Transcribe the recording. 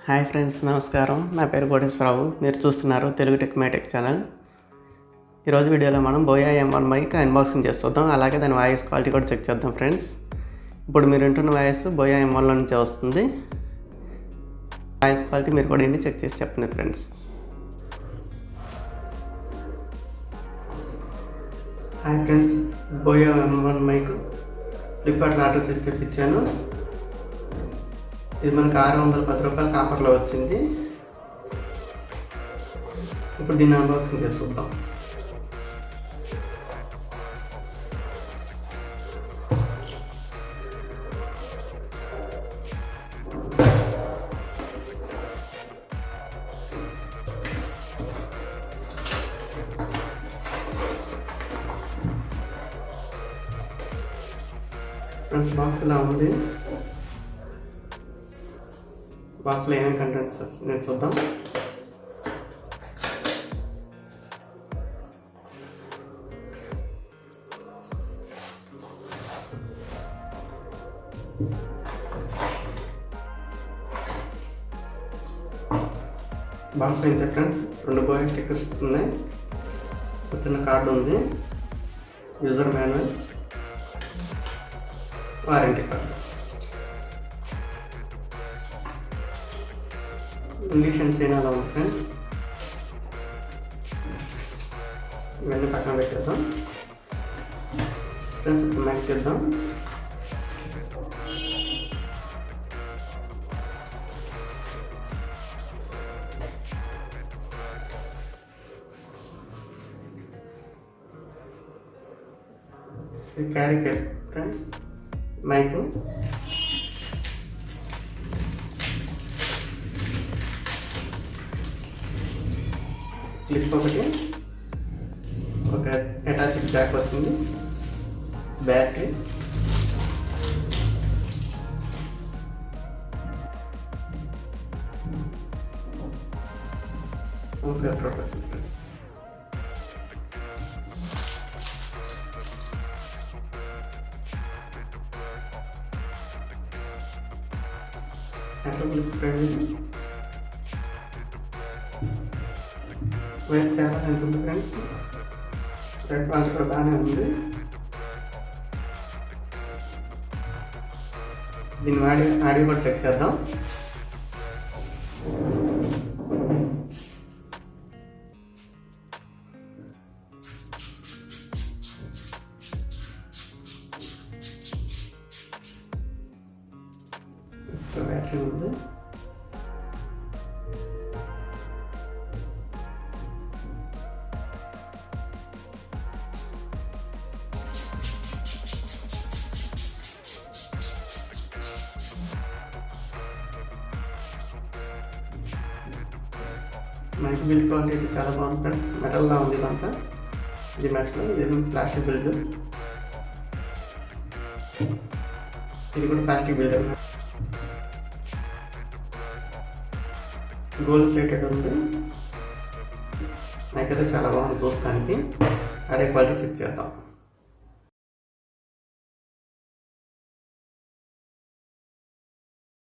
Hi friends, నమస్కారం. నా పేరు కోటేశ్వరరావు. మీరు చూస్తున్నారు తెలుగు టెక్మేటిక్ ఛానల్. ఈరోజు వీడియోలో మనం బోయా M1 మైక్ అన్బాక్సింగ్ చేస్తాం. అలాగే దాని వాయిస్ క్వాలిటీ కూడా చెక్ చేద్దాం ఫ్రెండ్స్. ఇప్పుడు మీరు వింటున్న వాయిస్ బోయా M1లో నుంచే వస్తుంది. వాయిస్ క్వాలిటీ మీరు కూడా ఇంటి చెక్ చేసి చెప్పండి friends. Hi friends, Boya M1 mic ఫ్లిప్కార్ట్లో ఆర్డర్ చేసి తెప్పించాను. ఇది మనకు 610 రూపాయలకి ఆఫర్లో వచ్చింది. ఇప్పుడు దీన్ని అన్బాక్సింగ్ చేసి చూద్దాం. ఫ్రెండ్స్, బాక్స్ ఇలా ఉంది. బాక్స్లో ఏమేమి కంటెంట్స్ వచ్చింది చూద్దాం. బాక్స్లో ఇంతే ఫ్రెండ్స్, 2 బోయా స్టిక్కర్స్ ఉన్నాయి, ఒక చిన్న కార్డు ఉంది, user manual, warranty card. English and చైనాలో ఉంది ఫ్రెండ్స్. ఇవన్నీ పక్కన పెట్టేద్దాం ఫ్రెండ్స్. ఇప్పుడు మ్యాక్ చేద్దాం. ఇది carry case friends. Mic, clip ఒకటి, ఒక అటాచ్డ్ జాక్ వచ్చింది, battery, protection friends. Clip friend. Wire చాలా ఉంటుంది ఫ్రెండ్స్. రెడ్ బాల్ కూడా బాగానే ఉంది. దీని ఆడియో కూడా చెక్ చేద్దాం. బ్యాటరీ ఉంది. మైక్ బిల్డ్ క్వాలిటీ అయితే చాలా బాగుంది ఫ్రెండ్స్. మెటల్లా ఉంది ఇదంతా. ఇది మెటల్, ఇది ప్లాస్టిక్ బిల్డ్. ఇది కూడా ప్లాస్టిక్ బిల్డ్. గోల్డ్ ప్లేటెడ్ ఉంది. మైక్ అయితే చాలా బాగుంది చూస్తానికి. ఆడియో క్వాలిటీ చెక్ చేద్దాం.